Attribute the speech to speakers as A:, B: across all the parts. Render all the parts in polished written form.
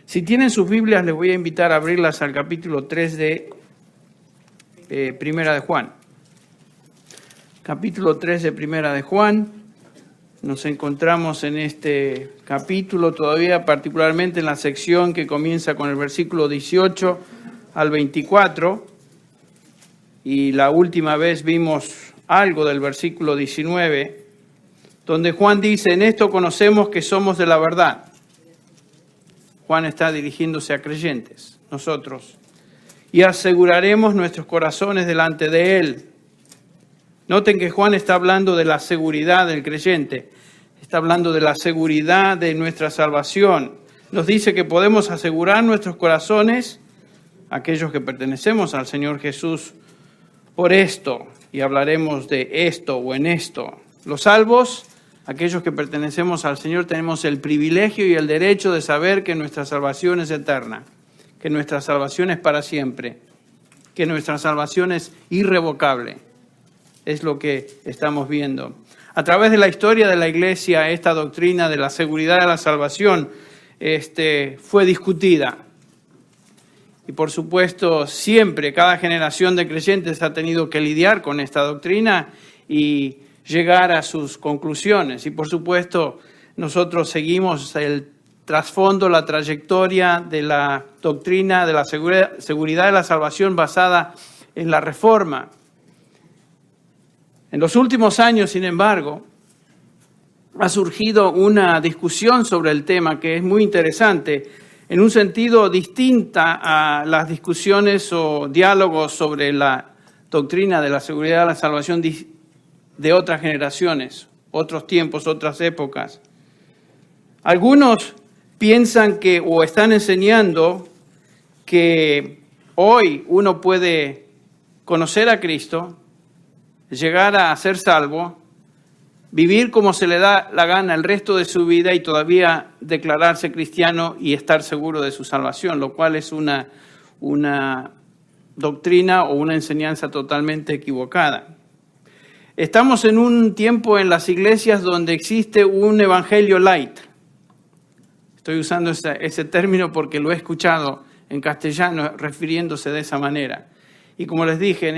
A: Si tienen sus Biblias, les voy a invitar a abrirlas al capítulo 3 de Primera de Juan. Capítulo 3 de Primera de Juan. Nos encontramos en este capítulo todavía, particularmente en la sección que comienza con el versículo 18 al 24. Y la última vez vimos algo del versículo 19, donde Juan dice: en esto conocemos que somos de la verdad. Juan está dirigiéndose a creyentes, nosotros, y aseguraremos nuestros corazones delante de Él. Noten que Juan está hablando de la seguridad del creyente, está hablando de la seguridad de nuestra salvación. Nos dice que podemos asegurar nuestros corazones, aquellos que pertenecemos al Señor Jesús, por esto, y hablaremos de esto o en esto. Los salvos, aquellos que pertenecemos al Señor, tenemos el privilegio y el derecho de saber que nuestra salvación es eterna, que nuestra salvación es para siempre, que nuestra salvación es irrevocable. Es lo que estamos viendo. A través de la historia de la Iglesia, esta doctrina de la seguridad de la salvación fue discutida. Y por supuesto, siempre, cada generación de creyentes ha tenido que lidiar con esta doctrina y llegar a sus conclusiones. Y por supuesto, nosotros seguimos el trasfondo, la trayectoria de la doctrina de la seguridad de la salvación basada en la Reforma. En los últimos años, sin embargo, ha surgido una discusión sobre el tema que es muy interesante, en un sentido distinta a las discusiones o diálogos sobre la doctrina de la seguridad de la salvación de otras generaciones, otros tiempos, otras épocas. Algunos piensan que, o están enseñando, que hoy uno puede conocer a Cristo, llegar a ser salvo, vivir como se le da la gana el resto de su vida y todavía declararse cristiano y estar seguro de su salvación, lo cual es una doctrina o una enseñanza totalmente equivocada. Estamos en un tiempo en las iglesias donde existe un evangelio light. Estoy usando ese término porque lo he escuchado en castellano refiriéndose de esa manera. Y como les dije, en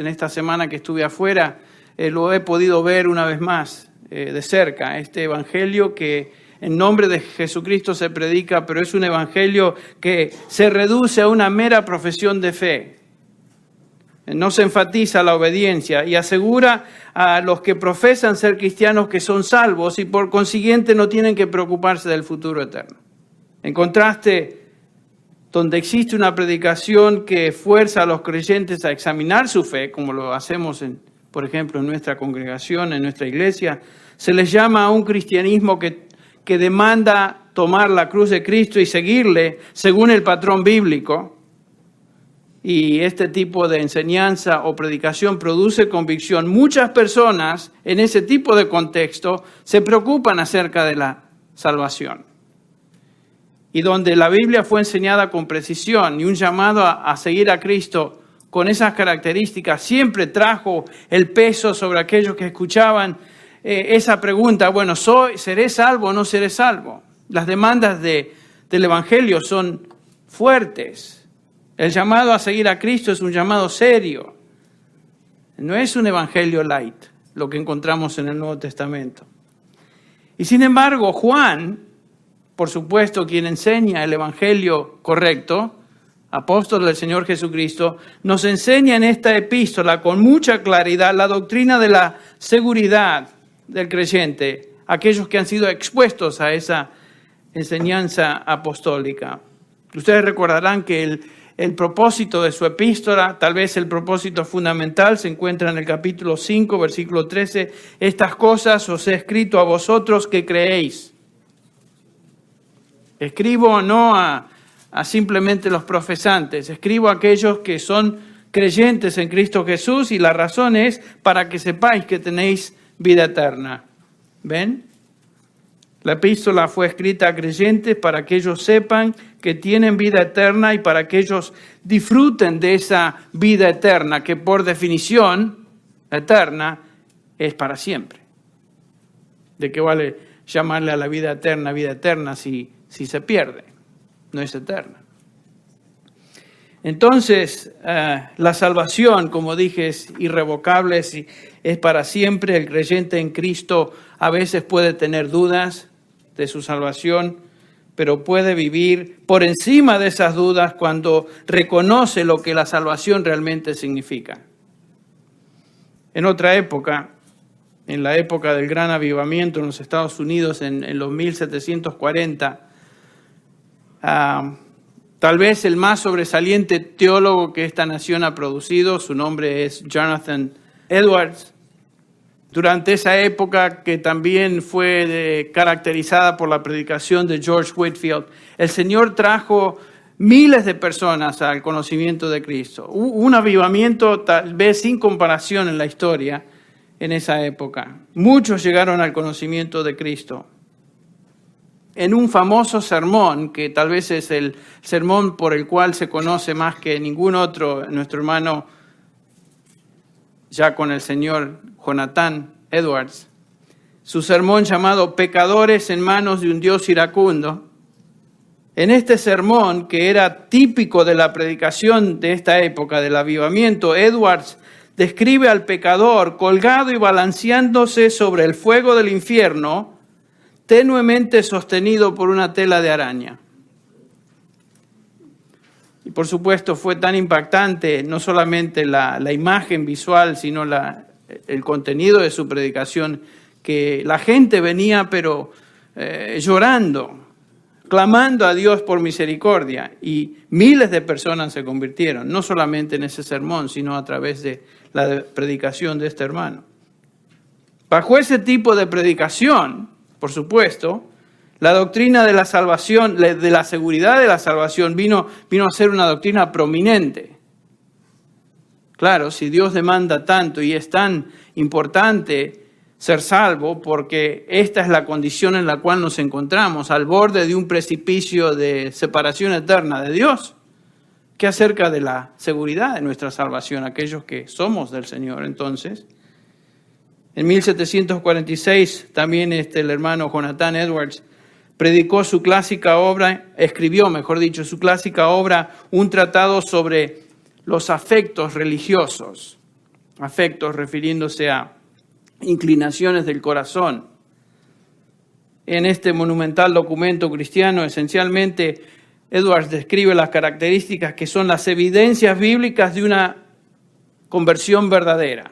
A: esta semana que estuve afuera, lo he podido ver una vez más de cerca. Este evangelio que en nombre de Jesucristo se predica, pero es un evangelio que se reduce a una mera profesión de fe. No se enfatiza la obediencia y asegura a los que profesan ser cristianos que son salvos y por consiguiente no tienen que preocuparse del futuro eterno. En contraste, donde existe una predicación que fuerza a los creyentes a examinar su fe, como lo hacemos, por ejemplo, en nuestra congregación, en nuestra iglesia, se les llama a un cristianismo que demanda tomar la cruz de Cristo y seguirle según el patrón bíblico. Y este tipo de enseñanza o predicación produce convicción. Muchas personas en ese tipo de contexto se preocupan acerca de la salvación. Y donde la Biblia fue enseñada con precisión y un llamado a seguir a Cristo con esas características siempre trajo el peso sobre aquellos que escuchaban esa pregunta: bueno, ¿seré salvo o no seré salvo? Las demandas del Evangelio son fuertes. El llamado a seguir a Cristo es un llamado serio. No es un evangelio light, lo que encontramos en el Nuevo Testamento. Y sin embargo, Juan, por supuesto, quien enseña el evangelio correcto, apóstol del Señor Jesucristo, nos enseña en esta epístola con mucha claridad la doctrina de la seguridad del creyente, aquellos que han sido expuestos a esa enseñanza apostólica. Ustedes recordarán que el propósito de su epístola, tal vez el propósito fundamental, se encuentra en el capítulo 5, versículo 13. Estas cosas os he escrito a vosotros que creéis. Escribo no a simplemente los profesantes, escribo a aquellos que son creyentes en Cristo Jesús, y la razón es para que sepáis que tenéis vida eterna. ¿Ven? La epístola fue escrita a creyentes para que ellos sepan que tienen vida eterna y para que ellos disfruten de esa vida eterna, que por definición eterna es para siempre. ¿De qué vale llamarle a la vida eterna si se pierde? no es eterna. Entonces, la salvación, como dije, es irrevocable, es para siempre. El creyente en Cristo a veces puede tener dudas de su salvación, pero puede vivir por encima de esas dudas cuando reconoce lo que la salvación realmente significa. En otra época, en la época del Gran Avivamiento en los Estados Unidos, en los 1740, tal vez el más sobresaliente teólogo que esta nación ha producido, su nombre es Jonathan Edwards. Durante esa época, que también fue caracterizada por la predicación de George Whitefield, el Señor trajo miles de personas al conocimiento de Cristo. Un avivamiento tal vez sin comparación en la historia en esa época. Muchos llegaron al conocimiento de Cristo. En un famoso sermón, que tal vez es el sermón por el cual se conoce más que ningún otro, nuestro hermano ya con el Señor, Jonathan Edwards, su sermón llamado Pecadores en manos de un Dios iracundo. En este sermón, que era típico de la predicación de esta época del avivamiento, Edwards describe al pecador colgado y balanceándose sobre el fuego del infierno, tenuemente sostenido por una tela de araña. Y por supuesto fue tan impactante no solamente la imagen visual, sino el contenido de su predicación, que la gente venía pero llorando, clamando a Dios por misericordia, y miles de personas se convirtieron, no solamente en ese sermón, sino a través de la predicación de este hermano. Bajo ese tipo de predicación, por supuesto, la doctrina de la salvación, de la seguridad de la salvación, vino a ser una doctrina prominente. Claro, si Dios demanda tanto y es tan importante ser salvo, porque esta es la condición en la cual nos encontramos, al borde de un precipicio de separación eterna de Dios, ¿qué acerca de la seguridad de nuestra salvación, aquellos que somos del Señor? Entonces, en 1746 también el hermano Jonathan Edwards escribió su clásica obra, un tratado sobre los afectos religiosos, afectos refiriéndose a inclinaciones del corazón. En este monumental documento cristiano, esencialmente, Edwards describe las características que son las evidencias bíblicas de una conversión verdadera.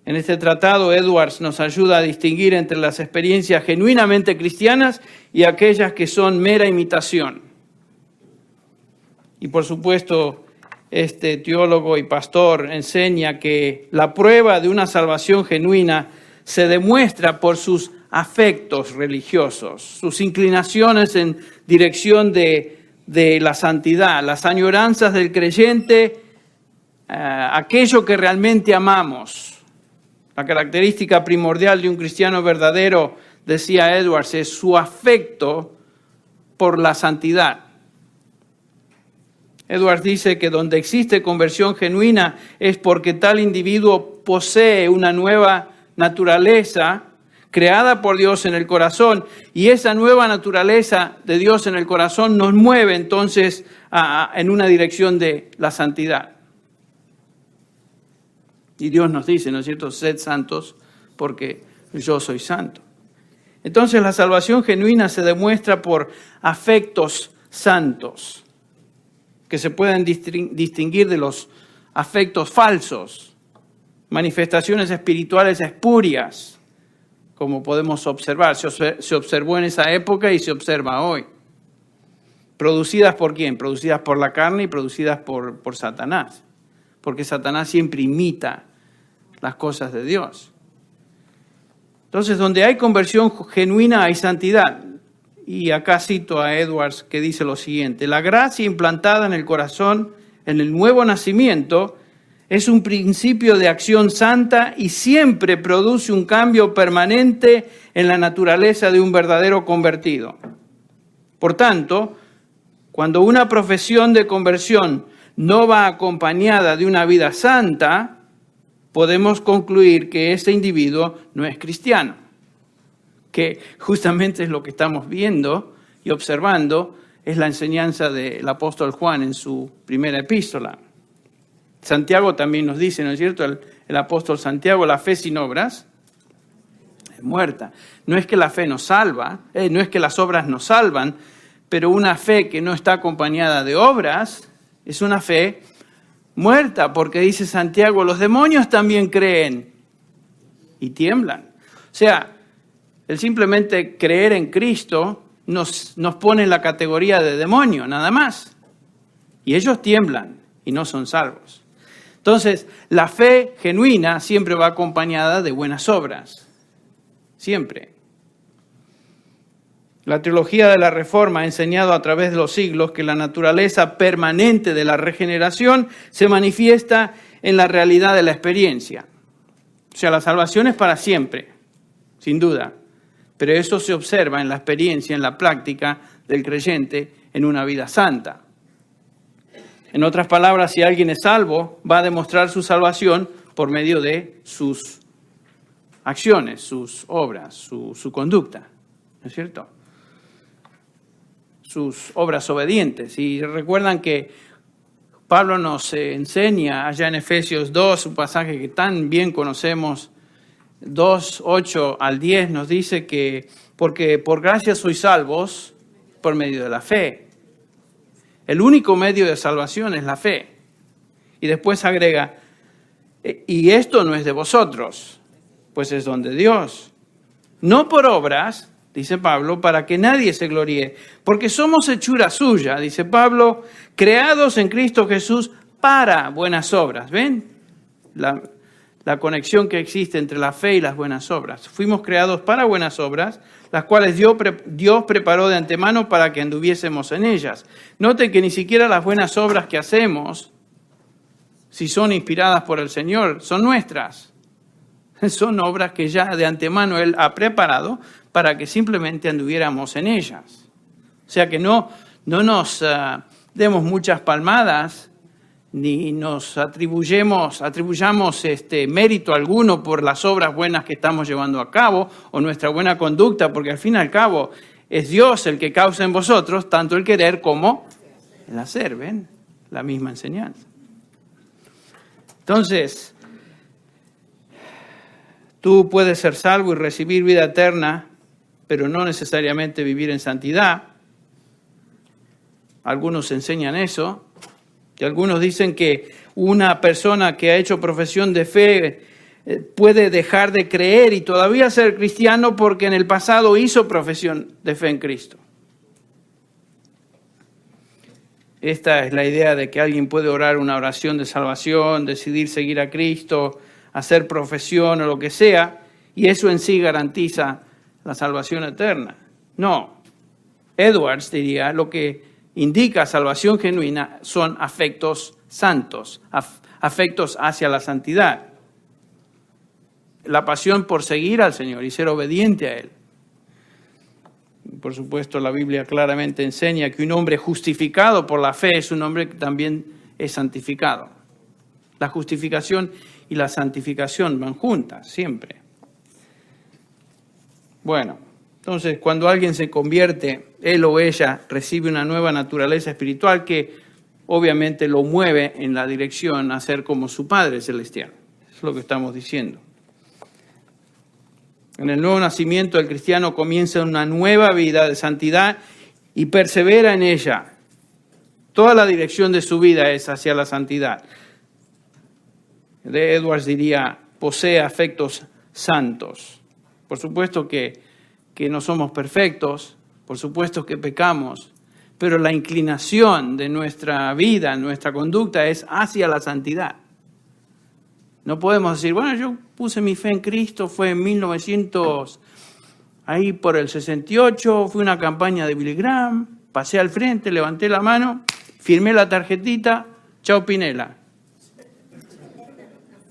A: En este tratado, Edwards nos ayuda a distinguir entre las experiencias genuinamente cristianas y aquellas que son mera imitación. Y por supuesto, este teólogo y pastor enseña que la prueba de una salvación genuina se demuestra por sus afectos religiosos, sus inclinaciones en dirección de la santidad, las añoranzas del creyente, aquello que realmente amamos. La característica primordial de un cristiano verdadero, decía Edwards, es su afecto por la santidad. Edwards dice que donde existe conversión genuina es porque tal individuo posee una nueva naturaleza creada por Dios en el corazón, y esa nueva naturaleza de Dios en el corazón nos mueve entonces en una dirección de la santidad. Y Dios nos dice, ¿no es cierto?, sed santos porque yo soy santo. Entonces la salvación genuina se demuestra por afectos santos, que se pueden distinguir de los afectos falsos, manifestaciones espirituales espurias, como podemos observar. Se observó en esa época y se observa hoy. ¿Producidas por quién? Producidas por la carne y producidas por Satanás, porque Satanás siempre imita las cosas de Dios. Entonces, donde hay conversión genuina hay santidad. Y acá cito a Edwards, que dice lo siguiente: la gracia implantada en el corazón en el nuevo nacimiento es un principio de acción santa y siempre produce un cambio permanente en la naturaleza de un verdadero convertido. Por tanto, cuando una profesión de conversión no va acompañada de una vida santa, podemos concluir que ese individuo no es cristiano. Que justamente es lo que estamos viendo y observando es la enseñanza del apóstol Juan en su primera epístola. Santiago también nos dice, ¿no es cierto? El apóstol Santiago, la fe sin obras es muerta. No es que la fe nos salva, no es que las obras nos salvan, pero una fe que no está acompañada de obras es una fe muerta, porque dice Santiago, los demonios también creen y tiemblan. O sea, el simplemente creer en Cristo nos pone en la categoría de demonio, nada más. Y ellos tiemblan y no son salvos. Entonces, la fe genuina siempre va acompañada de buenas obras. Siempre. La teología de la Reforma ha enseñado a través de los siglos que la naturaleza permanente de la regeneración se manifiesta en la realidad de la experiencia. O sea, la salvación es para siempre, sin duda. Pero eso se observa en la experiencia, en la práctica del creyente en una vida santa. En otras palabras, si alguien es salvo, va a demostrar su salvación por medio de sus acciones, sus obras, su conducta, ¿no es cierto? Sus obras obedientes. Y recuerdan que Pablo nos enseña allá en Efesios 2, un pasaje que tan bien conocemos, 2, 8 al 10, nos dice que porque por gracia sois salvos por medio de la fe. El único medio de salvación es la fe. Y después agrega, y esto no es de vosotros, pues es don de Dios. No por obras, dice Pablo, para que nadie se gloríe, porque somos hechura suya, dice Pablo, creados en Cristo Jesús para buenas obras. ¿Ven? La conexión que existe entre la fe y las buenas obras. Fuimos creados para buenas obras, las cuales Dios preparó de antemano para que anduviésemos en ellas. Noten que ni siquiera las buenas obras que hacemos, si son inspiradas por el Señor, son nuestras. Son obras que ya de antemano Él ha preparado para que simplemente anduviéramos en ellas. O sea que no nos demos muchas palmadas, ni nos atribuyamos mérito alguno por las obras buenas que estamos llevando a cabo o nuestra buena conducta, porque al fin y al cabo es Dios el que causa en vosotros tanto el querer como el hacer. ¿Ven? La misma enseñanza. Entonces, tú puedes ser salvo y recibir vida eterna, pero no necesariamente vivir en santidad. Algunos enseñan eso. Y algunos dicen que una persona que ha hecho profesión de fe puede dejar de creer y todavía ser cristiano porque en el pasado hizo profesión de fe en Cristo. Esta es la idea de que alguien puede orar una oración de salvación, decidir seguir a Cristo, hacer profesión o lo que sea, y eso en sí garantiza la salvación eterna. No. Edwards diría, lo que indica salvación genuina son afectos santos, afectos hacia la santidad. La pasión por seguir al Señor y ser obediente a Él. Por supuesto, la Biblia claramente enseña que un hombre justificado por la fe es un hombre que también es santificado. La justificación y la santificación van juntas, siempre. Bueno, entonces cuando alguien se convierte, él o ella recibe una nueva naturaleza espiritual que obviamente lo mueve en la dirección a ser como su Padre Celestial. Es lo que estamos diciendo. En el nuevo nacimiento, el cristiano comienza una nueva vida de santidad y persevera en ella. Toda la dirección de su vida es hacia la santidad. De Edwards diría, posee afectos santos. Por supuesto que no somos perfectos, por supuesto que pecamos, pero la inclinación de nuestra vida, nuestra conducta es hacia la santidad. No podemos decir, bueno, yo puse mi fe en Cristo, fue en 1900, ahí por el 68, fue una campaña de Billy Graham, pasé al frente, levanté la mano, firmé la tarjetita, chao Pinela.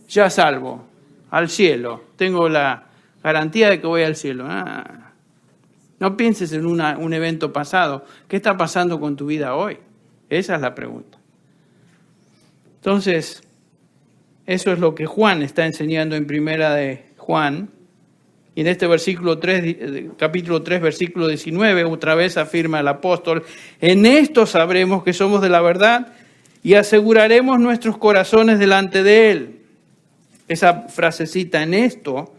A: Ya salvo, al cielo, tengo la garantía de que voy al cielo. No pienses en un evento pasado. ¿Qué está pasando con tu vida hoy? Esa es la pregunta. Entonces, eso es lo que Juan está enseñando en Primera de Juan. Y en este capítulo 3, versículo 19, otra vez afirma el apóstol, en esto sabremos que somos de la verdad y aseguraremos nuestros corazones delante de Él. Esa frasecita, en esto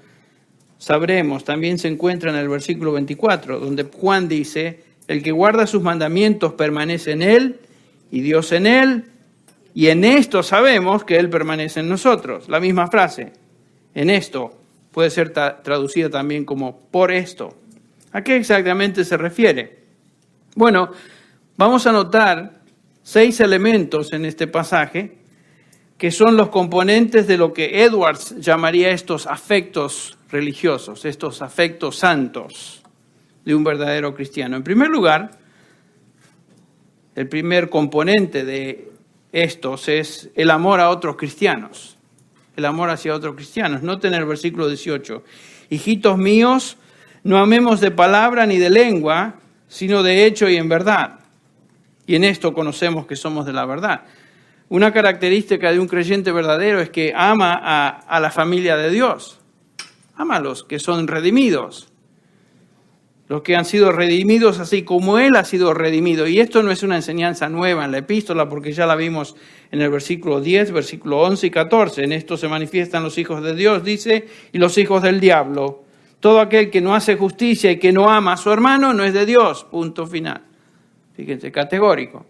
A: sabremos, también se encuentra en el versículo 24, donde Juan dice, el que guarda sus mandamientos permanece en Él y Dios en Él, y en esto sabemos que Él permanece en nosotros. La misma frase, en esto, puede ser traducida también como por esto. ¿A qué exactamente se refiere? Bueno, vamos a notar 6 elementos en este pasaje que son los componentes de lo que Edwards llamaría estos afectos religiosos, estos afectos santos de un verdadero cristiano. En primer lugar, el primer componente de estos es el amor a otros cristianos. El amor hacia otros cristianos. Noten el versículo 18. Hijitos míos, no amemos de palabra ni de lengua, sino de hecho y en verdad. Y en esto conocemos que somos de la verdad. Una característica de un creyente verdadero es que ama a la familia de Dios. Ama a los que son redimidos. Los que han sido redimidos así como Él ha sido redimido. Y esto no es una enseñanza nueva en la epístola porque ya la vimos en el versículo 10, versículo 11 y 14. En esto se manifiestan los hijos de Dios, dice, y los hijos del diablo. Todo aquel que no hace justicia y que no ama a su hermano no es de Dios. Punto final. Fíjense, categórico.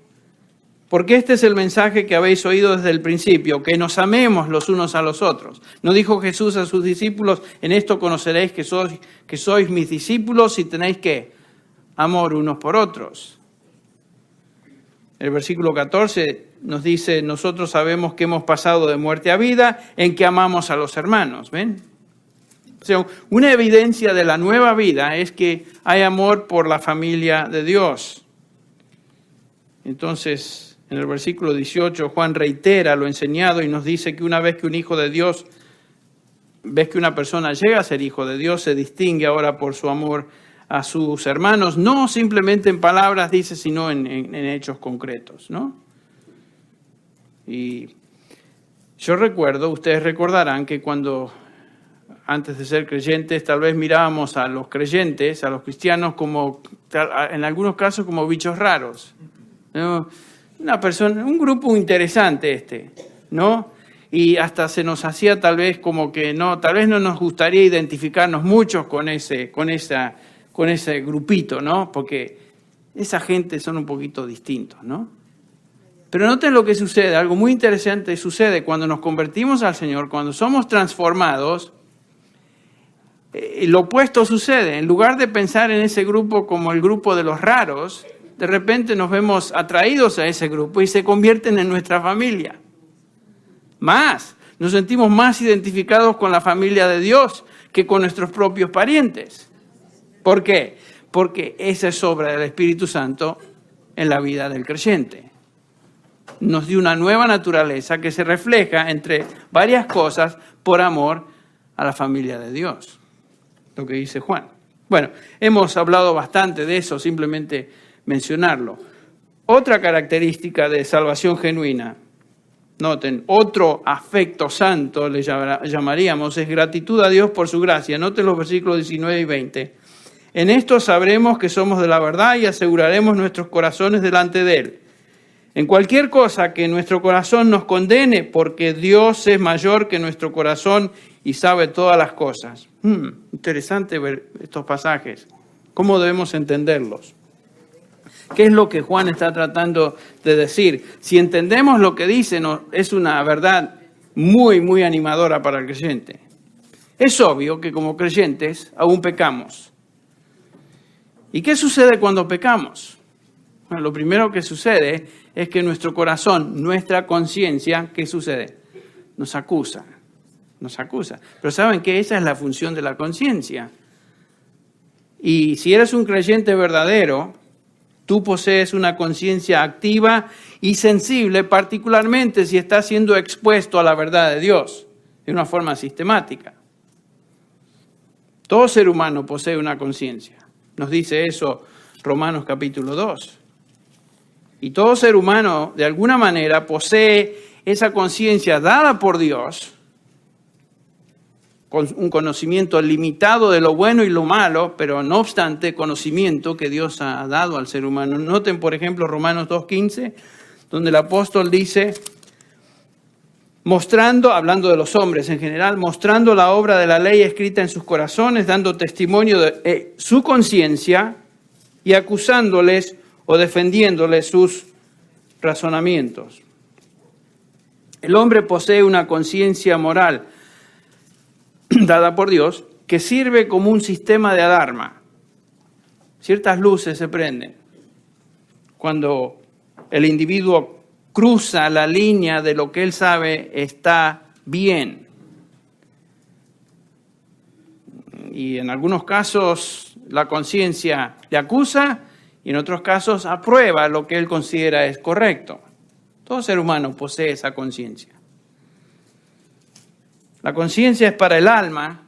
A: Porque este es el mensaje que habéis oído desde el principio, que nos amemos los unos a los otros. ¿No dijo Jesús a sus discípulos, en esto conoceréis que sois mis discípulos si tenéis ¿qué? Amor unos por otros? El versículo 14 nos dice, nosotros sabemos que hemos pasado de muerte a vida en que amamos a los hermanos. ¿Ven? O sea, una evidencia de la nueva vida es que hay amor por la familia de Dios. Entonces, en el versículo 18, Juan reitera lo enseñado y nos dice que una vez que un hijo de Dios, ves que una persona llega a ser hijo de Dios, se distingue ahora por su amor a sus hermanos, no simplemente en palabras, dice, sino en hechos concretos, ¿no? Y yo recuerdo, ustedes recordarán que cuando, antes de ser creyentes, tal vez mirábamos a los creyentes, a los cristianos, como, en algunos casos, como bichos raros, ¿no? Un grupo interesante ¿no? Y hasta se nos hacía tal vez como que tal vez no nos gustaría identificarnos muchos con ese grupito, ¿no? Porque esa gente son un poquito distintos, ¿no? Pero noten lo que sucede, algo muy interesante sucede cuando nos convertimos al Señor, cuando somos transformados, lo opuesto sucede. En lugar de pensar en ese grupo como el grupo de los raros, de repente nos vemos atraídos a ese grupo y se convierten en nuestra familia. Nos sentimos más identificados con la familia de Dios que con nuestros propios parientes. ¿Por qué? Porque esa es obra del Espíritu Santo en la vida del creyente. Nos dio una nueva naturaleza que se refleja entre varias cosas por amor a la familia de Dios. Lo que dice Juan. Bueno, hemos hablado bastante de eso, simplemente mencionarlo. Otra característica de salvación genuina, noten, otro afecto santo le llamaríamos, es gratitud a Dios por su gracia. Noten los versículos 19 y 20. En esto sabremos que somos de la verdad y aseguraremos nuestros corazones delante de Él. En cualquier cosa que nuestro corazón nos condene, porque Dios es mayor que nuestro corazón y sabe todas las cosas. Interesante ver estos pasajes. ¿Cómo debemos entenderlos? ¿Qué es lo que Juan está tratando de decir? Si entendemos lo que dice, es una verdad muy, muy animadora para el creyente. Es obvio que como creyentes aún pecamos. ¿Y qué sucede cuando pecamos? Bueno, lo primero que sucede es que nuestro corazón, nuestra conciencia, ¿qué sucede? Nos acusa. Pero ¿saben qué? Esa es la función de la conciencia. Y si eres un creyente verdadero, tú posees una conciencia activa y sensible, particularmente si estás siendo expuesto a la verdad de Dios de una forma sistemática. Todo ser humano posee una conciencia. Nos dice eso Romanos capítulo 2. Y todo ser humano, de alguna manera, posee esa conciencia dada por Dios con un conocimiento limitado de lo bueno y lo malo, pero no obstante, conocimiento que Dios ha dado al ser humano. Noten, por ejemplo, Romanos 2:15, donde el apóstol dice, mostrando, hablando de los hombres en general, mostrando la obra de la ley escrita en sus corazones, dando testimonio de su conciencia y acusándoles o defendiéndoles sus razonamientos. El hombre posee una conciencia moral dada por Dios, que sirve como un sistema de alarma. Ciertas luces se prenden cuando el individuo cruza la línea de lo que él sabe está bien. Y en algunos casos la conciencia le acusa y en otros casos aprueba lo que él considera es correcto. Todo ser humano posee esa conciencia. La conciencia es para el alma,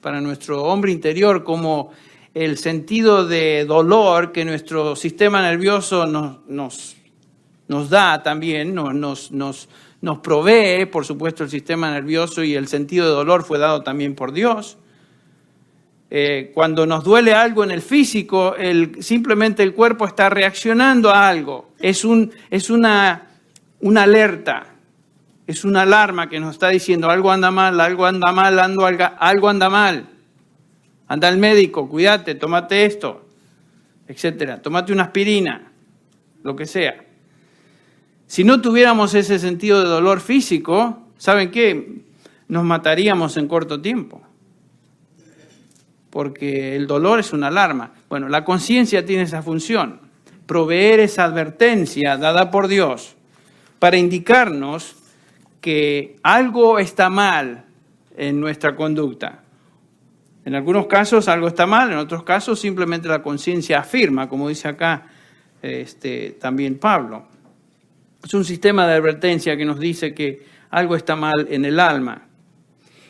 A: para nuestro hombre interior, como el sentido de dolor que nuestro sistema nervioso nos da también, nos provee. Por supuesto, el sistema nervioso y el sentido de dolor fue dado también por Dios. Cuando nos duele algo en el físico, simplemente el cuerpo está reaccionando a algo. Es una alerta. Es una alarma que nos está diciendo algo anda mal, algo anda mal, algo anda mal. Anda al médico, cuídate, tómate esto, etcétera. Tómate una aspirina, lo que sea. Si no tuviéramos ese sentido de dolor físico, ¿saben qué? Nos mataríamos en corto tiempo. Porque el dolor es una alarma. Bueno, la conciencia tiene esa función, proveer esa advertencia dada por Dios para indicarnos que algo está mal en nuestra conducta. En algunos casos algo está mal, en otros casos simplemente la conciencia afirma, como dice acá también Pablo. Es un sistema de advertencia que nos dice que algo está mal en el alma.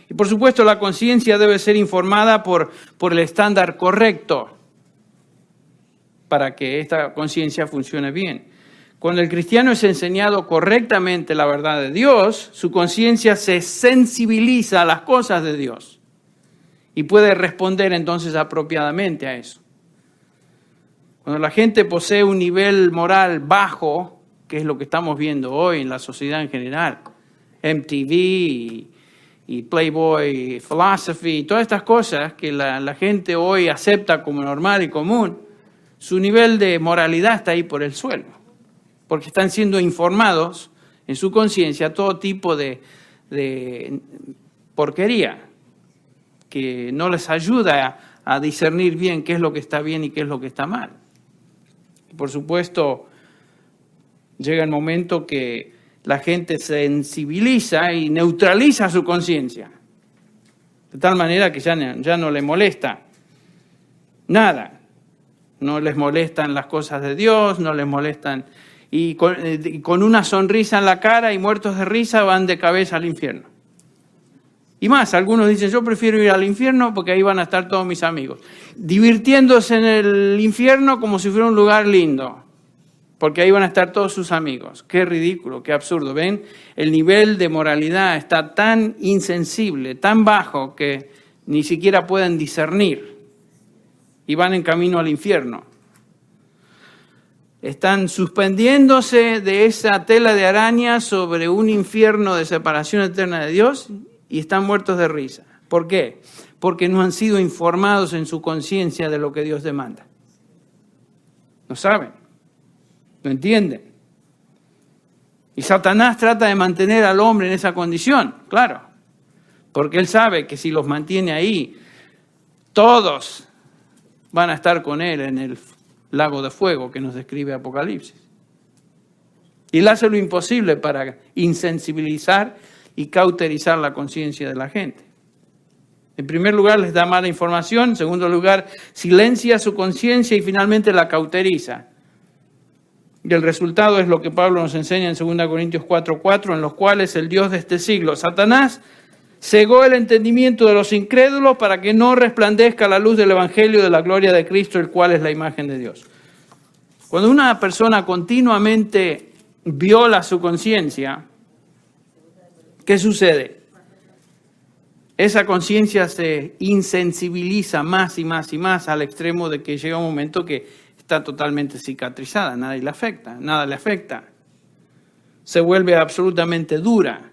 A: Y por supuesto la conciencia debe ser informada por el estándar correcto para que esta conciencia funcione bien. Cuando el cristiano es enseñado correctamente la verdad de Dios, su conciencia se sensibiliza a las cosas de Dios y puede responder entonces apropiadamente a eso. Cuando la gente posee un nivel moral bajo, que es lo que estamos viendo hoy en la sociedad en general, MTV y Playboy Philosophy, todas estas cosas que la gente hoy acepta como normal y común, su nivel de moralidad está ahí por el suelo. Porque están siendo informados en su conciencia todo tipo de porquería que no les ayuda a discernir bien qué es lo que está bien y qué es lo que está mal. Y por supuesto, llega el momento que la gente se sensibiliza y neutraliza su conciencia, de tal manera que ya no le molesta nada. No les molestan las cosas de Dios, no les molestan... Y con una sonrisa en la cara y muertos de risa van de cabeza al infierno. Y más, algunos dicen, yo prefiero ir al infierno porque ahí van a estar todos mis amigos. Divirtiéndose en el infierno como si fuera un lugar lindo, porque ahí van a estar todos sus amigos. Qué ridículo, qué absurdo. ¿Ven? El nivel de moralidad está tan insensible, tan bajo, que ni siquiera pueden discernir. Y van en camino al infierno. Están suspendiéndose de esa tela de araña sobre un infierno de separación eterna de Dios y están muertos de risa. ¿Por qué? Porque no han sido informados en su conciencia de lo que Dios demanda. No saben, no entienden. Y Satanás trata de mantener al hombre en esa condición, claro, porque él sabe que si los mantiene ahí, todos van a estar con él en el lago de fuego que nos describe Apocalipsis. Y él hace lo imposible para insensibilizar y cauterizar la conciencia de la gente. En primer lugar, les da mala información. En segundo lugar, silencia su conciencia y finalmente la cauteriza. Y el resultado es lo que Pablo nos enseña en 2 Corintios 4:4, en los cuales el Dios de este siglo, Satanás, cegó el entendimiento de los incrédulos para que no resplandezca la luz del Evangelio de la gloria de Cristo, el cual es la imagen de Dios. Cuando una persona continuamente viola su conciencia, ¿qué sucede? esa conciencia se insensibiliza más y más y más al extremo de que llega un momento que está totalmente cicatrizada, nada le afecta. Se vuelve absolutamente dura,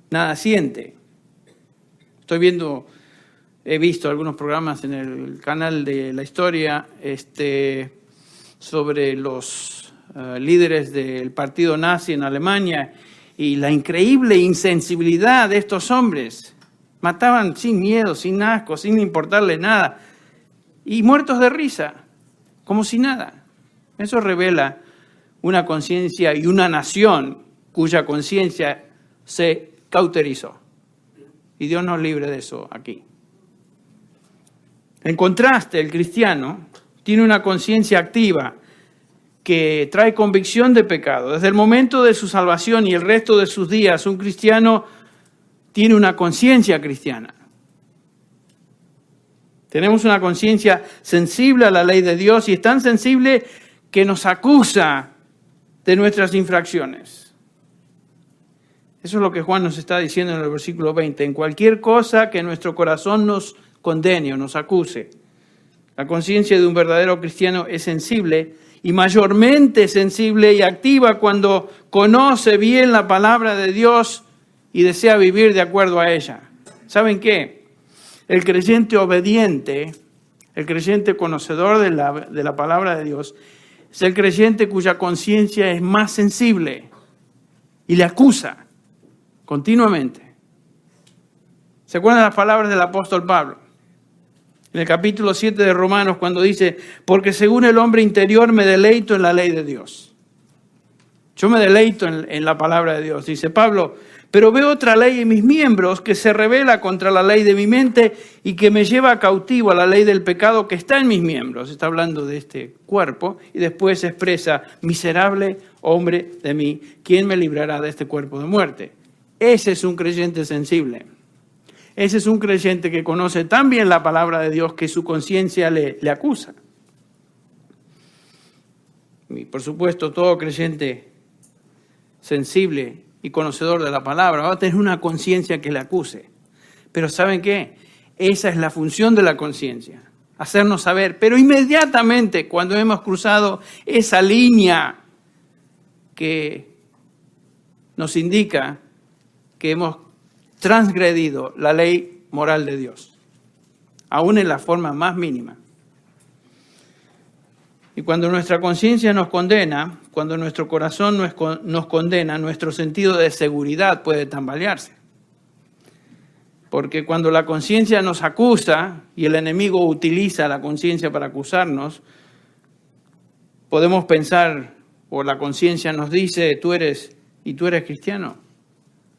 A: nada siente. He visto algunos programas en el canal de la historia sobre los líderes del partido nazi en Alemania y la increíble insensibilidad de estos hombres. Mataban sin miedo, sin asco, sin importarle nada. Y muertos de risa, como si nada. Eso revela una conciencia y una nación cuya conciencia se cauterizó. Y Dios nos libre de eso aquí. En contraste, el cristiano tiene una conciencia activa que trae convicción de pecado. Desde el momento de su salvación y el resto de sus días, un cristiano tiene una conciencia cristiana. Tenemos una conciencia sensible a la ley de Dios y es tan sensible que nos acusa de nuestras infracciones. Eso es lo que Juan nos está diciendo en el versículo 20. En cualquier cosa que nuestro corazón nos condene o nos acuse. La conciencia de un verdadero cristiano es sensible y mayormente sensible y activa cuando conoce bien la palabra de Dios y desea vivir de acuerdo a ella. ¿Saben qué? El creyente obediente, el creyente conocedor de la palabra de Dios, es el creyente cuya conciencia es más sensible y le acusa continuamente. ¿Se acuerdan las palabras del apóstol Pablo? En el capítulo 7 de Romanos, cuando dice, porque según el hombre interior me deleito en la ley de Dios. Yo me deleito en la palabra de Dios, dice Pablo, pero veo otra ley en mis miembros que se rebela contra la ley de mi mente y que me lleva cautivo a la ley del pecado que está en mis miembros. Está hablando de este cuerpo y después expresa, miserable hombre de mí, ¿quién me librará de este cuerpo de muerte? Ese es un creyente sensible. Ese es un creyente que conoce tan bien la palabra de Dios que su conciencia le acusa. Y por supuesto, todo creyente sensible y conocedor de la palabra va a tener una conciencia que le acuse. Pero ¿saben qué? Esa es la función de la conciencia, hacernos saber. Pero inmediatamente cuando hemos cruzado esa línea que nos indica que hemos transgredido la ley moral de Dios, aún en la forma más mínima. Y cuando nuestra conciencia nos condena, cuando nuestro corazón nos condena, nuestro sentido de seguridad puede tambalearse. Porque cuando la conciencia nos acusa y el enemigo utiliza la conciencia para acusarnos, podemos pensar, o la conciencia nos dice, tú eres cristiano,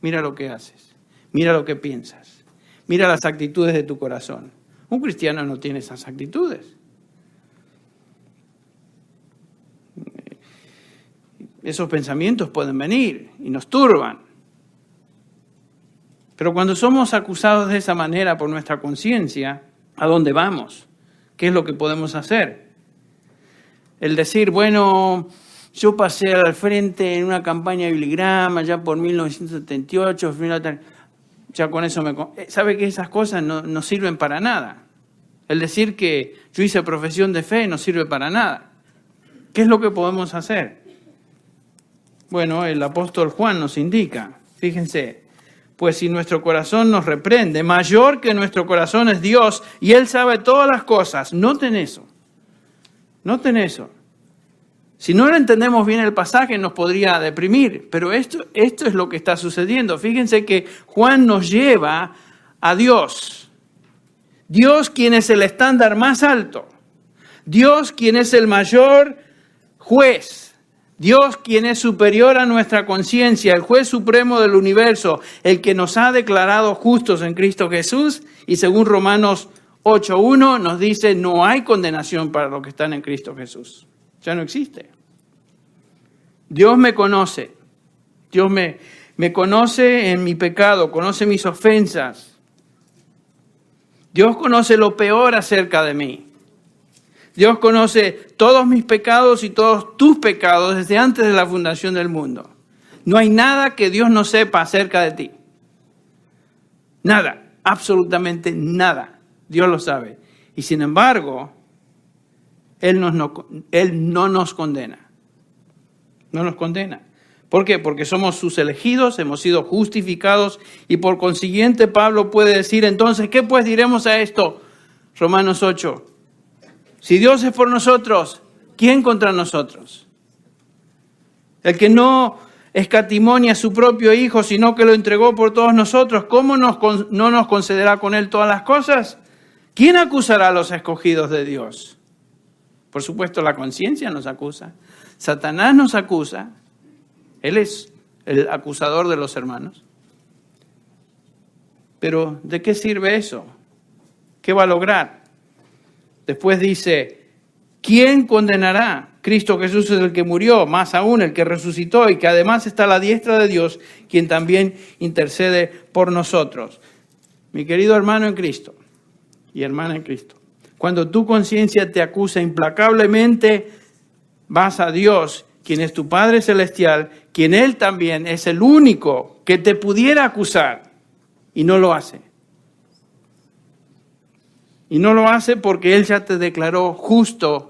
A: mira lo que haces. Mira lo que piensas. Mira las actitudes de tu corazón. Un cristiano no tiene esas actitudes. Esos pensamientos pueden venir y nos turban. Pero cuando somos acusados de esa manera por nuestra conciencia, ¿a dónde vamos? ¿Qué es lo que podemos hacer? El decir, bueno, yo pasé al frente en una campaña de Billy Graham ya por 1978, ya con eso ¿sabe que esas cosas no sirven para nada? El decir que yo hice profesión de fe no sirve para nada. ¿Qué es lo que podemos hacer? Bueno, el apóstol Juan nos indica, fíjense, pues si nuestro corazón nos reprende, mayor que nuestro corazón es Dios y Él sabe todas las cosas. Noten eso. Si no entendemos bien el pasaje nos podría deprimir, pero esto es lo que está sucediendo. Fíjense que Juan nos lleva a Dios. Dios quien es el estándar más alto. Dios quien es el mayor juez. Dios quien es superior a nuestra conciencia, el juez supremo del universo, el que nos ha declarado justos en Cristo Jesús. Y según Romanos 8:1 nos dice, no hay condenación para los que están en Cristo Jesús. Ya no existe. Dios me conoce. Dios me conoce en mi pecado, conoce mis ofensas. Dios conoce lo peor acerca de mí. Dios conoce todos mis pecados y todos tus pecados desde antes de la fundación del mundo. No hay nada que Dios no sepa acerca de ti. Nada, absolutamente nada. Dios lo sabe. Y sin embargo, Él no nos condena. No nos condena. ¿Por qué? Porque somos sus elegidos, hemos sido justificados y por consiguiente Pablo puede decir entonces, ¿qué pues diremos a esto? Romanos 8. Si Dios es por nosotros, ¿quién contra nosotros? El que no escatimonia a su propio Hijo, sino que lo entregó por todos nosotros, ¿cómo no nos concederá con Él todas las cosas? ¿Quién acusará a los escogidos de Dios? Por supuesto, la conciencia nos acusa. Satanás nos acusa. Él es el acusador de los hermanos. Pero, ¿de qué sirve eso? ¿Qué va a lograr? Después dice, ¿quién condenará? Cristo Jesús es el que murió, más aún el que resucitó y que además está a la diestra de Dios, quien también intercede por nosotros. Mi querido hermano en Cristo y hermana en Cristo, cuando tu conciencia te acusa implacablemente, vas a Dios, quien es tu Padre Celestial, quien Él también es el único que te pudiera acusar, y no lo hace. Y no lo hace porque Él ya te declaró justo,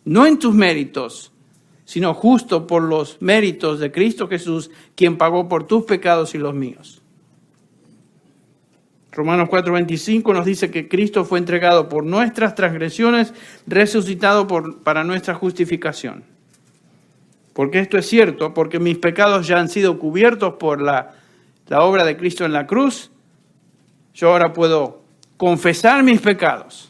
A: no en tus méritos, sino justo por los méritos de Cristo Jesús, quien pagó por tus pecados y los míos. Romanos 4:25 nos dice que Cristo fue entregado por nuestras transgresiones, resucitado para nuestra justificación. Porque esto es cierto, porque mis pecados ya han sido cubiertos por la obra de Cristo en la cruz, yo ahora puedo confesar mis pecados.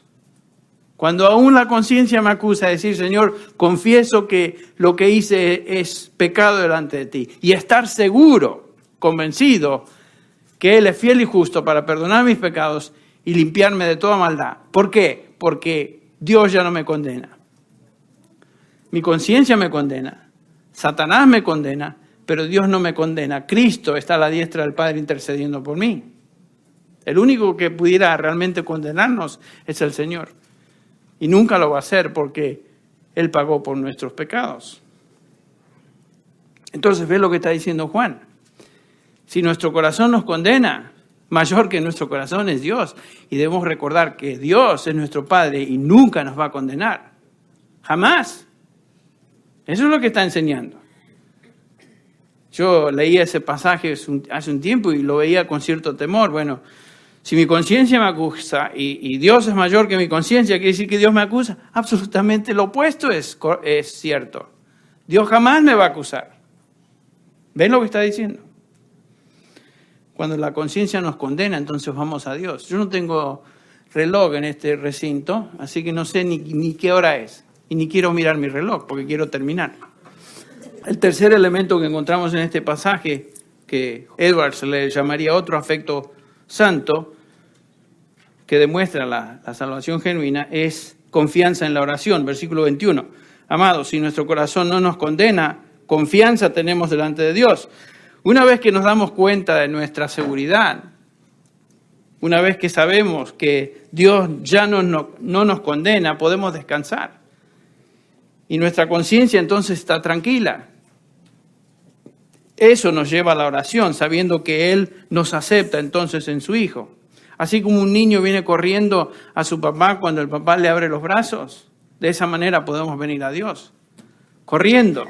A: Cuando aún la conciencia me acusa de decir, Señor, confieso que lo que hice es pecado delante de ti. Y estar seguro, convencido, que Él es fiel y justo para perdonar mis pecados y limpiarme de toda maldad. ¿Por qué? Porque Dios ya no me condena. Mi conciencia me condena. Satanás me condena, pero Dios no me condena. Cristo está a la diestra del Padre intercediendo por mí. El único que pudiera realmente condenarnos es el Señor. Y nunca lo va a hacer porque Él pagó por nuestros pecados. Entonces, ve lo que está diciendo Juan. Si nuestro corazón nos condena, mayor que nuestro corazón es Dios. Y debemos recordar que Dios es nuestro Padre y nunca nos va a condenar. Jamás. Eso es lo que está enseñando. Yo leía ese pasaje hace un tiempo y lo veía con cierto temor. Bueno, si mi conciencia me acusa y Dios es mayor que mi conciencia, ¿quiere decir que Dios me acusa? Absolutamente lo opuesto es cierto. Dios jamás me va a acusar. ¿Ven lo que está diciendo? Cuando la conciencia nos condena, entonces vamos a Dios. Yo no tengo reloj en este recinto, así que no sé ni qué hora es. Y ni quiero mirar mi reloj, porque quiero terminar. El tercer elemento que encontramos en este pasaje, que Edwards le llamaría otro afecto santo, que demuestra la salvación genuina, es confianza en la oración. Versículo 21. Amados, si nuestro corazón no nos condena, confianza tenemos delante de Dios. Una vez que nos damos cuenta de nuestra seguridad, una vez que sabemos que Dios ya no nos condena, podemos descansar. Y nuestra conciencia entonces está tranquila. Eso nos lleva a la oración, sabiendo que Él nos acepta entonces en su Hijo. Así como un niño viene corriendo a su papá cuando el papá le abre los brazos, de esa manera podemos venir a Dios. Corriendo,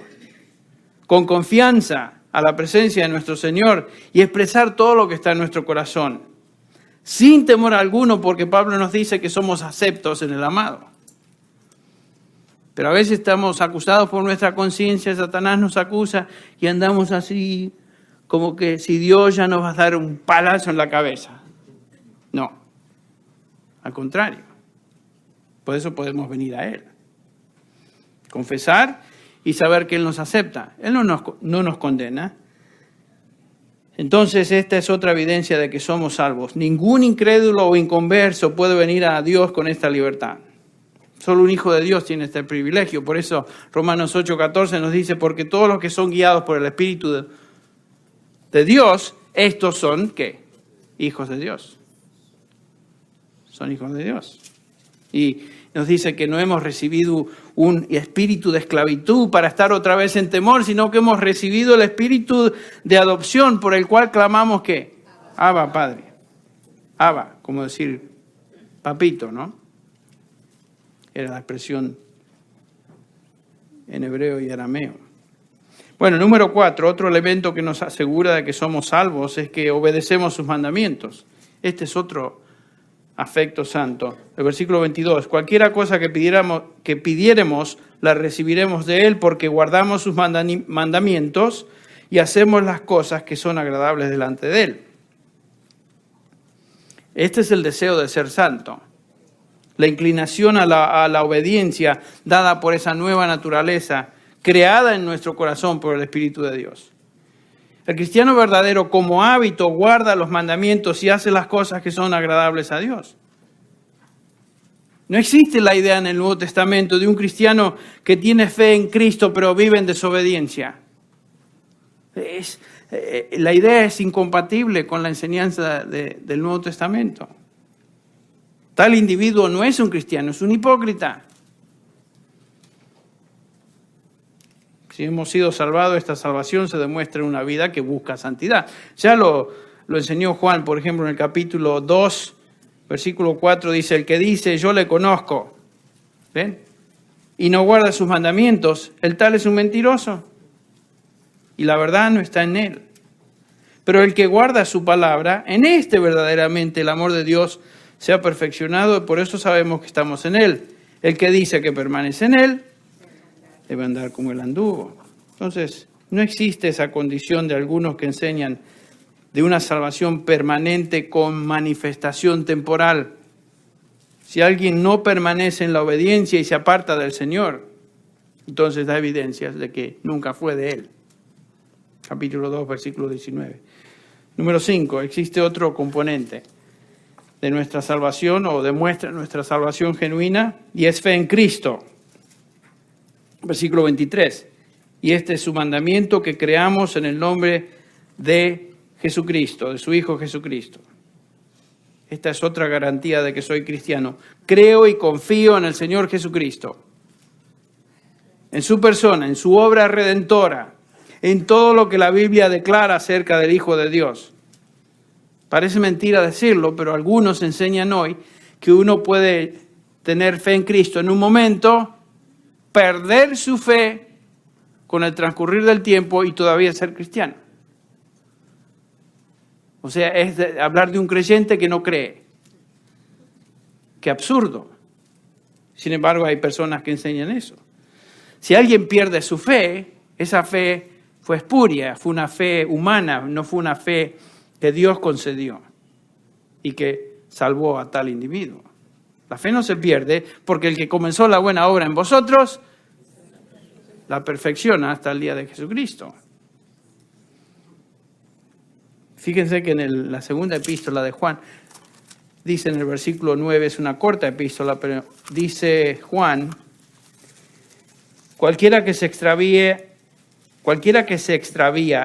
A: con confianza a la presencia de nuestro Señor y expresar todo lo que está en nuestro corazón. Sin temor alguno, porque Pablo nos dice que somos aceptos en el amado. Pero a veces estamos acusados por nuestra conciencia, Satanás nos acusa y andamos así como que si Dios ya nos va a dar un palazo en la cabeza. No, al contrario. Por eso podemos venir a Él. Confesar y saber que Él nos acepta. Él no nos condena. Entonces esta es otra evidencia de que somos salvos. Ningún incrédulo o inconverso puede venir a Dios con esta libertad. Solo un hijo de Dios tiene este privilegio. Por eso Romanos 8:14 nos dice, porque todos los que son guiados por el Espíritu de Dios, estos son, ¿qué? Hijos de Dios. Son hijos de Dios. Y nos dice que no hemos recibido un espíritu de esclavitud para estar otra vez en temor, sino que hemos recibido el espíritu de adopción por el cual clamamos, ¿qué? Abba, Padre. Abba, como decir papito, ¿no? Era la expresión en hebreo y arameo. Bueno, número 4, otro elemento que nos asegura de que somos salvos es que obedecemos sus mandamientos. Este es otro afecto santo. El versículo 22, cualquiera cosa que pidiéremos, la recibiremos de Él porque guardamos sus mandamientos y hacemos las cosas que son agradables delante de Él. Este es el deseo de ser santo. La inclinación a la obediencia dada por esa nueva naturaleza creada en nuestro corazón por el Espíritu de Dios. El cristiano verdadero como hábito guarda los mandamientos y hace las cosas que son agradables a Dios. No existe la idea en el Nuevo Testamento de un cristiano que tiene fe en Cristo pero vive en desobediencia. La idea es incompatible con la enseñanza del Nuevo Testamento. Tal individuo no es un cristiano, es un hipócrita. Si hemos sido salvados, esta salvación se demuestra en una vida que busca santidad. Ya lo enseñó Juan, por ejemplo, en el capítulo 2, versículo 4, dice, el que dice, yo le conozco, ¿ven? Y no guarda sus mandamientos, el tal es un mentiroso. Y la verdad no está en él. Pero el que guarda su palabra, en este verdaderamente el amor de Dios se ha perfeccionado, y por eso sabemos que estamos en él. El que dice que permanece en él, debe andar como él anduvo. Entonces, no existe esa condición de algunos que enseñan de una salvación permanente con manifestación temporal. Si alguien no permanece en la obediencia y se aparta del Señor, entonces da evidencias de que nunca fue de Él. Capítulo 2, versículo 19. Número 5, existe otro componente de nuestra salvación o demuestra nuestra salvación genuina y es fe en Cristo. Versículo 23. Y este es su mandamiento, que creamos en el nombre de Jesucristo, de su Hijo Jesucristo. Esta es otra garantía de que soy cristiano. Creo y confío en el Señor Jesucristo, en su persona, en su obra redentora, en todo lo que la Biblia declara acerca del Hijo de Dios. Parece mentira decirlo, pero algunos enseñan hoy que uno puede tener fe en Cristo en un momento, perder su fe con el transcurrir del tiempo y todavía ser cristiano. O sea, es hablar de un creyente que no cree. Qué absurdo. Sin embargo, hay personas que enseñan eso. Si alguien pierde su fe, esa fe fue espuria, fue una fe humana, no fue una fe que Dios concedió y que salvó a tal individuo. La fe no se pierde porque el que comenzó la buena obra en vosotros la perfecciona hasta el día de Jesucristo. Fíjense que en la segunda epístola de Juan, dice en el versículo 9, es una corta epístola, pero dice Juan, cualquiera que se extravía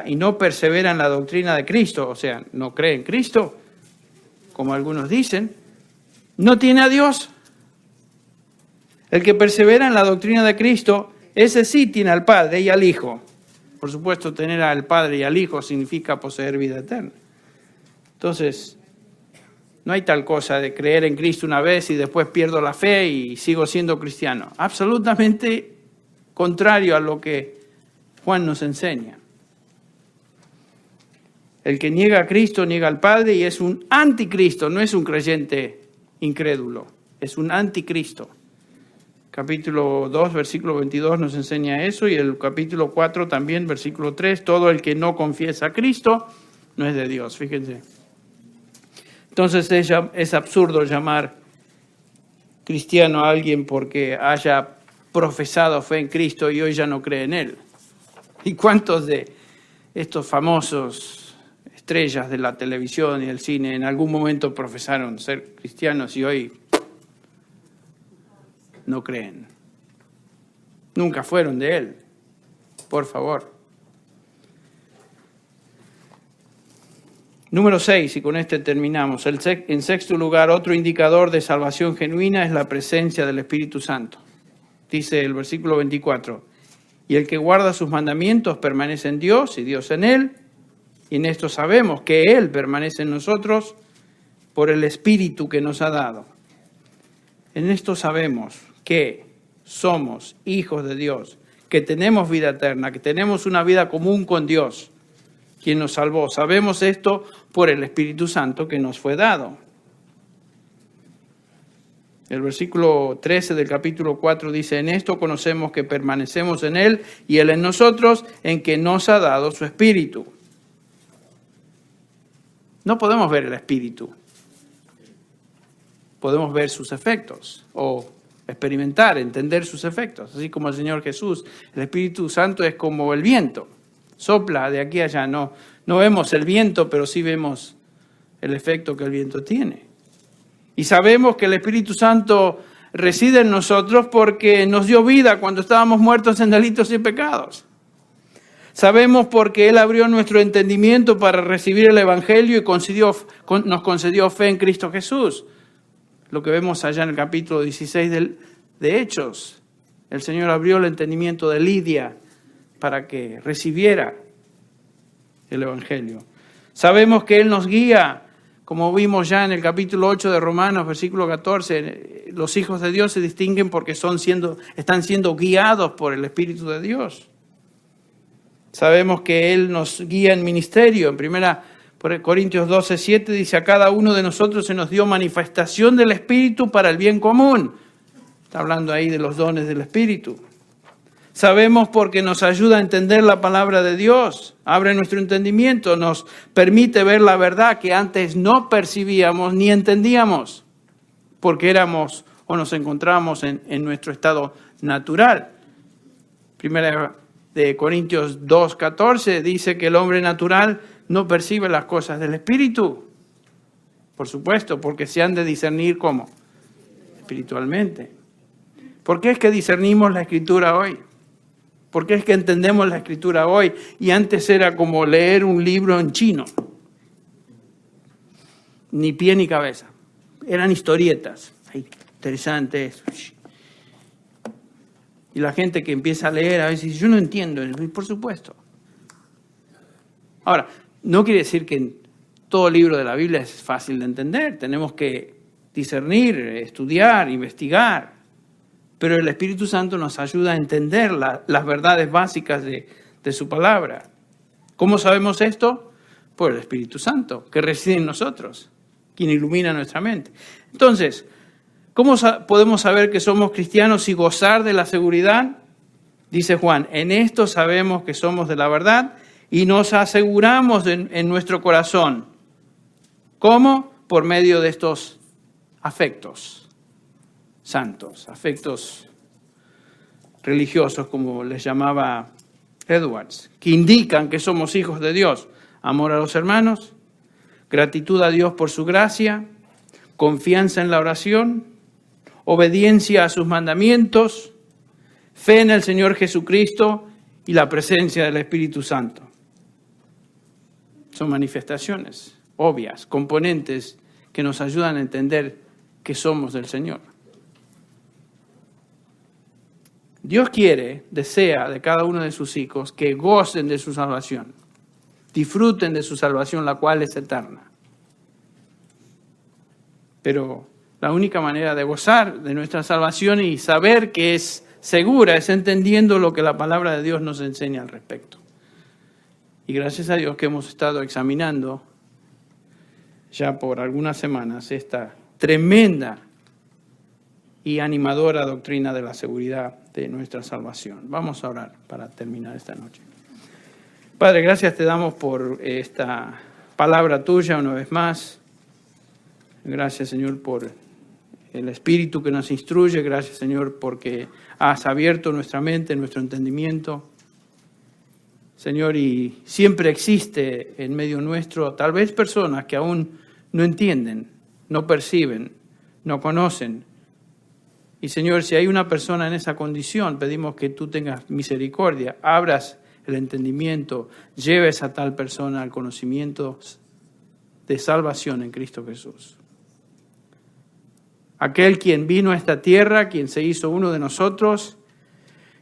A: y no persevera en la doctrina de Cristo, o sea, no cree en Cristo, como algunos dicen, no tiene a Dios. El que persevera en la doctrina de Cristo, ese sí tiene al Padre y al Hijo. Por supuesto, tener al Padre y al Hijo significa poseer vida eterna. Entonces, no hay tal cosa de creer en Cristo una vez y después pierdo la fe y sigo siendo cristiano. Absolutamente contrario a lo que Juan nos enseña. El que niega a Cristo niega al Padre y es un anticristo, no es un creyente incrédulo, es un anticristo. Capítulo 2, versículo 22 nos enseña eso y el capítulo 4 también, versículo 3, todo el que no confiesa a Cristo no es de Dios, fíjense. Entonces es absurdo llamar cristiano a alguien porque haya profesado fe en Cristo y hoy ya no cree en Él. ¿Y cuántos de estos famosos estrellas de la televisión y el cine en algún momento profesaron ser cristianos y hoy no creen? Nunca fueron de Él. Por favor. Número 6, y con este terminamos. En sexto lugar, otro indicador de salvación genuina es la presencia del Espíritu Santo. Dice el versículo 24, y el que guarda sus mandamientos permanece en Dios y Dios en él, y en esto sabemos que Él permanece en nosotros por el Espíritu que nos ha dado. En esto sabemos que somos hijos de Dios, que tenemos vida eterna, que tenemos una vida común con Dios, quien nos salvó. Sabemos esto por el Espíritu Santo que nos fue dado. El versículo 13 del capítulo 4 dice: en esto conocemos que permanecemos en Él y Él en nosotros, en que nos ha dado su Espíritu. No podemos ver el Espíritu. Podemos ver sus efectos o experimentar, entender sus efectos. Así como el Señor Jesús, el Espíritu Santo es como el viento. Sopla de aquí a allá. No vemos el viento, pero sí vemos el efecto que el viento tiene. Y sabemos que el Espíritu Santo reside en nosotros porque nos dio vida cuando estábamos muertos en delitos y pecados. Sabemos porque Él abrió nuestro entendimiento para recibir el Evangelio y nos concedió fe en Cristo Jesús. Lo que vemos allá en el capítulo 16 de Hechos. El Señor abrió el entendimiento de Lidia para que recibiera el Evangelio. Sabemos que Él nos guía, como vimos ya en el capítulo 8 de Romanos, versículo 14. Los hijos de Dios se distinguen porque están siendo guiados por el Espíritu de Dios. Sabemos que Él nos guía en ministerio. En 1 Corintios 12:7 dice: a cada uno de nosotros se nos dio manifestación del Espíritu para el bien común. Está hablando ahí de los dones del Espíritu. Sabemos porque nos ayuda a entender la palabra de Dios, abre nuestro entendimiento, nos permite ver la verdad que antes no percibíamos ni entendíamos, porque éramos o nos encontramos en nuestro estado natural. 1 Corintios 2:14 dice que el hombre natural no percibe las cosas del Espíritu. Por supuesto, porque se han de discernir ¿cómo? Espiritualmente. ¿Por qué es que discernimos la Escritura hoy? ¿Por qué es que entendemos la Escritura hoy? Y antes era como leer un libro en chino. Ni pie ni cabeza. Eran historietas. Ay, interesantes. Y la gente que empieza a leer a veces dice: yo no entiendo. Por supuesto. Ahora, no quiere decir que todo libro de la Biblia es fácil de entender. Tenemos que discernir, estudiar, investigar. Pero el Espíritu Santo nos ayuda a entender las verdades básicas de su palabra. ¿Cómo sabemos esto? Por el Espíritu Santo, que reside en nosotros, quien ilumina nuestra mente. Entonces, ¿cómo podemos saber que somos cristianos y gozar de la seguridad? Dice Juan: en esto sabemos que somos de la verdad y nos aseguramos en nuestro corazón. ¿Cómo? Por medio de estos afectos santos, afectos religiosos, como les llamaba Edwards, que indican que somos hijos de Dios. Amor a los hermanos, gratitud a Dios por su gracia, confianza en la oración, obediencia a sus mandamientos, fe en el Señor Jesucristo y la presencia del Espíritu Santo. Son manifestaciones obvias, componentes que nos ayudan a entender que somos del Señor. Dios desea de cada uno de sus hijos que gocen de su salvación, disfruten de su salvación, la cual es eterna. Pero la única manera de gozar de nuestra salvación y saber que es segura es entendiendo lo que la palabra de Dios nos enseña al respecto. Y gracias a Dios que hemos estado examinando ya por algunas semanas esta tremenda y animadora doctrina de la seguridad de nuestra salvación. Vamos a orar para terminar esta noche. Padre, gracias te damos por esta palabra tuya una vez más. Gracias, Señor, por el Espíritu que nos instruye. Gracias, Señor, porque has abierto nuestra mente, nuestro entendimiento. Señor, y siempre existe en medio nuestro tal vez personas que aún no entienden, no perciben, no conocen. Y Señor, si hay una persona en esa condición, pedimos que tú tengas misericordia, abras el entendimiento, lleves a tal persona al conocimiento de salvación en Cristo Jesús. Aquel quien vino a esta tierra, quien se hizo uno de nosotros,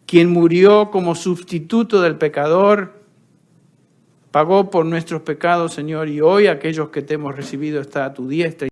A: quien murió como sustituto del pecador, pagó por nuestros pecados, Señor, y hoy aquellos que te hemos recibido está a tu diestra.